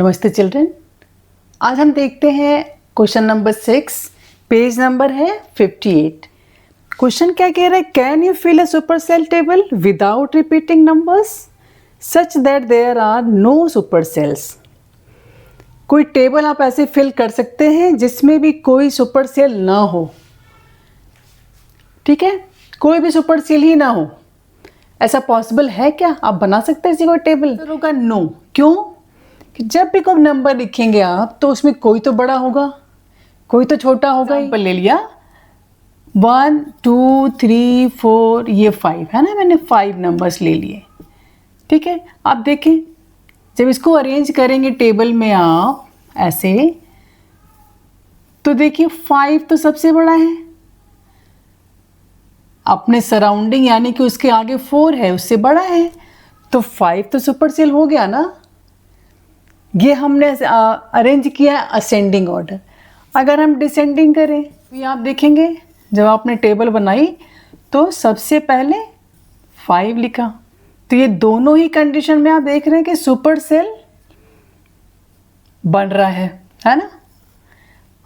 नमस्ते चिल्ड्रन। आज हम देखते हैं क्वेश्चन नंबर 6, पेज नंबर है 58। क्वेश्चन क्या कह रहा है? Can you fill a super cell table without repeating numbers such that there are no super cells. कोई टेबल आप ऐसे फिल कर सकते हैं जिसमें भी कोई सुपर सेल ना हो। ठीक है, कोई भी सुपर सेल ही ना हो, ऐसा पॉसिबल है क्या? आप बना सकते हैं ऐसी कोई टेबल? तो होगा नो। क्यों? कि जब भी कोई नंबर लिखेंगे आप तो उसमें कोई तो बड़ा होगा, कोई तो छोटा होगा। एग्जाम्पल ले लिया 1 2 3 4, ये 5 है ना, मैंने 5 नंबर्स ले लिए। ठीक है, आप देखें जब इसको अरेंज करेंगे टेबल में आप ऐसे, तो देखिए 5 तो सबसे बड़ा है अपने सराउंडिंग, यानी कि उसके आगे 4 है, उससे बड़ा है, तो 5 तो सुपर सेल हो गया ना। ये हमने अरेंज किया है असेंडिंग ऑर्डर। अगर हम डिसेंडिंग करें तो आप देखेंगे जब आपने टेबल बनाई तो सबसे पहले 5 लिखा, तो ये दोनों ही कंडीशन में आप देख रहे हैं कि सुपर सेल बन रहा है ना।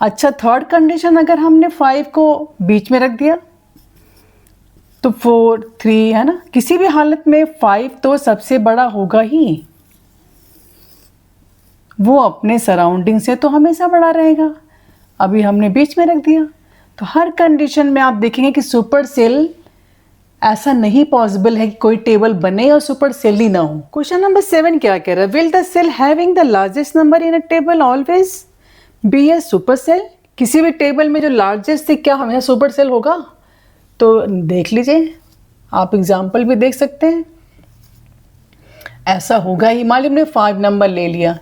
अच्छा, थर्ड कंडीशन, अगर हमने 5 को बीच में रख दिया तो 4 3 है ना, किसी भी हालत में 5 तो सबसे बड़ा होगा ही, वो अपने सराउंडिंग से तो हमेशा बड़ा रहेगा। अभी हमने बीच में रख दिया, तो हर कंडीशन में आप देखेंगे कि सुपर सेल ऐसा नहीं पॉसिबल है कि कोई टेबल बने और सुपर सेल ही ना हो। क्वेश्चन नंबर 7 क्या कह रहा है? Will the cell having the largest number in a table always be a super cell. किसी भी टेबल में जो लार्जेस्ट है क्या हमेशा सुपर सेल होगा? तो देख लीजिए, आप एग्जाम्पल भी देख सकते हैं, ऐसा होगा ही। मान लीजिए हमने 5 नंबर ले लिया,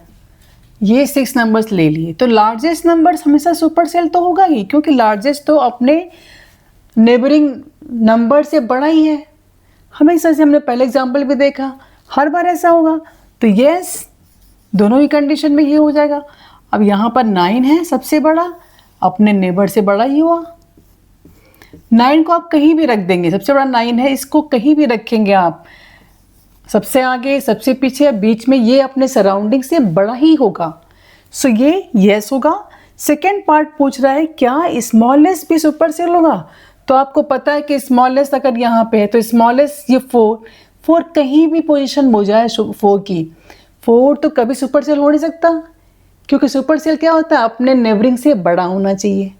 ये 6 नंबर्स ले लिए, तो लार्जेस्ट नंबर्स हमेशा सुपर सेल तो होगा ही, क्योंकि लार्जेस्ट तो अपने नेबरिंग नंबर से बड़ा ही है हमेशा से। हमने पहले एग्जाम्पल भी देखा, हर बार ऐसा होगा। तो यस, दोनों ही कंडीशन में ये हो जाएगा। अब यहाँ पर 9 है सबसे बड़ा, अपने नेबर से बड़ा ही हुआ। 9 को आप कहीं भी रख देंगे, सबसे बड़ा 9 है, इसको कहीं भी रखेंगे आप, सबसे आगे सबसे पीछे बीच में, ये अपने सराउंडिंग से बड़ा ही होगा। सो ये यस होगा। सेकेंड पार्ट पूछ रहा है क्या स्मॉलेस्ट भी सुपर सेल होगा? तो आपको पता है कि स्मॉलेस्ट अगर यहाँ पे है तो स्मॉलेस्ट ये 4 कहीं भी पोजीशन हो जाए 4 की, 4 तो कभी सुपर सेल हो नहीं सकता, क्योंकि सुपर सेल क्या होता है? अपने नेबरिंग से बड़ा होना चाहिए।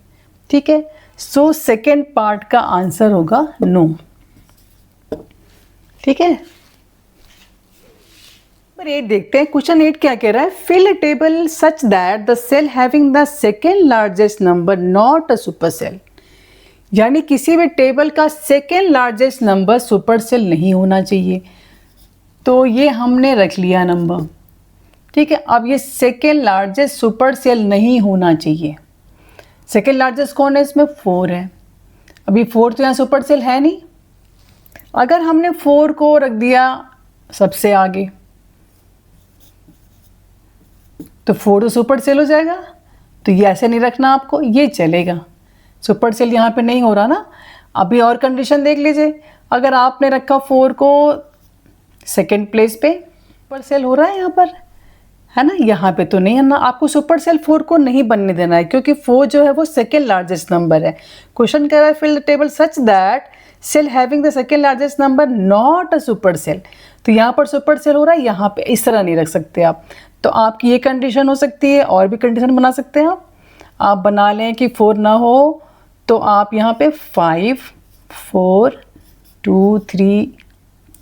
ठीक है, सो सेकेंड पार्ट का आंसर होगा नो। ठीक है, 8 देखते हैं। क्वेश्चन 8 क्या कह रहा है? Fill a table such that the cell having the second largest number not a super cell. यानी किसी भी टेबल का second largest number super cell नहीं होना चाहिए। तो ये हमने रख लिया नंबर। ठीक है, अब ये सेकेंड लार्जेस्ट सुपर सेल नहीं होना चाहिए। सेकेंड लार्जेस्ट कौन है इसमें? 4 है। अभी 4 तो यहाँ सुपर सेल है नहीं। अगर हमने 4 को रख दिया सबसे आगे तो 4 तो सुपर सेल हो जाएगा। तो ये ऐसे नहीं रखना आपको, ये चलेगा, सुपर सेल यहाँ पे नहीं हो रहा ना। अभी और कंडीशन देख लीजिए, अगर आपने रखा 4 को सेकंड प्लेस पे, सुपर सेल हो रहा है यहाँ पर, है ना, यहाँ पे तो नहीं है ना। आपको सुपर सेल 4 को नहीं बनने देना है, क्योंकि 4 जो है वो सेकेंड लार्जेस्ट नंबर है। क्वेश्चन कह रहा है fill the table such that cell having the second largest number not a super cell. तो यहाँ पर सुपर सेल हो रहा है, यहाँ पे इस तरह नहीं रख सकते आप। तो आपकी ये कंडीशन हो सकती है, और भी कंडीशन बना सकते हैं आप बना लें कि 4 ना हो, तो आप यहाँ पे 5 4 2 3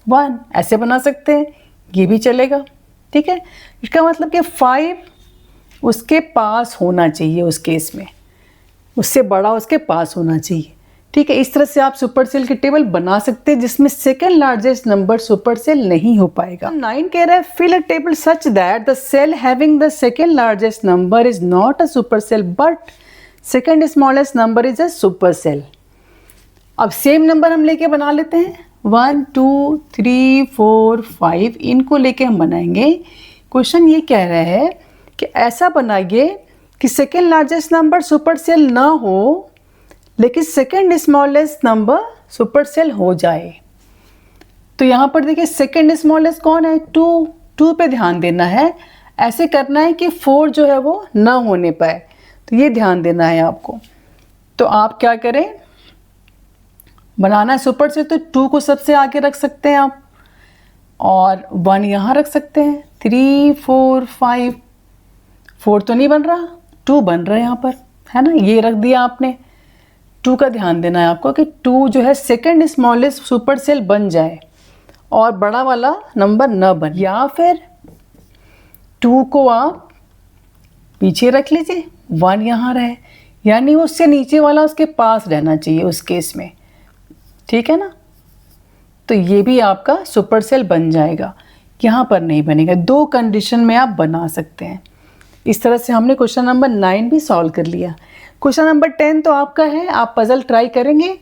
1 ऐसे बना सकते हैं, ये भी चलेगा। ठीक है, इसका मतलब कि 5 उसके पास होना चाहिए, उस केस में उससे बड़ा उसके पास होना चाहिए। ठीक है, इस तरह से आप सुपर सेल की टेबल बना सकते हैं जिसमें second largest number super cell नहीं हो पाएगा। 9 कह रहा है fill a table such that the cell having the second largest number is not a super cell but second smallest number is a super cell. अब सेम नंबर हम लेके बना लेते हैं, 1 2 3 4 5, इनको लेके हम बनाएंगे। क्वेश्चन ये कह रहा है कि ऐसा बनाइए कि second largest number super cell ना हो, लेकिन second smallest number super cell हो जाए। तो यहाँ पर देखिए सेकेंड स्मॉलेस्ट कौन है? 2 पे ध्यान देना है। ऐसे करना है कि 4 जो है वो ना होने पाए, तो ये ध्यान देना है आपको। तो आप क्या करें, बनाना है सुपर सेल तो 2 को सबसे आगे रख सकते हैं आप, और 1 यहाँ रख सकते हैं। 3 4 5, 4 तो नहीं बन रहा, 2 बन रहा है यहाँ पर, है ना, ये रख दिया आपने। 2 का ध्यान देना है आपको कि 2 जो है सेकंड स्मॉलेस्ट सुपर सेल बन जाए और बड़ा वाला नंबर न बन, या फिर 2 को आप पीछे रख लीजिए, 1 यहाँ रहे, यानी उससे नीचे वाला उसके पास रहना चाहिए उस केस में, ठीक है ना। तो ये भी आपका सुपर सेल बन जाएगा, यहाँ पर नहीं बनेगा। 2 कंडीशन में आप बना सकते हैं। इस तरह से हमने क्वेश्चन नंबर 9 भी सॉल्व कर लिया। क्वेश्चन नंबर 10 तो आपका है, आप पजल ट्राई करेंगे,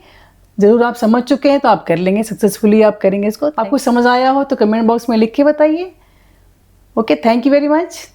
ज़रूर आप समझ चुके हैं तो आप कर लेंगे, सक्सेसफुली आप करेंगे इसको। आपको समझ आया हो तो कमेंट बॉक्स में लिख के बताइए। Okay, thank you very much.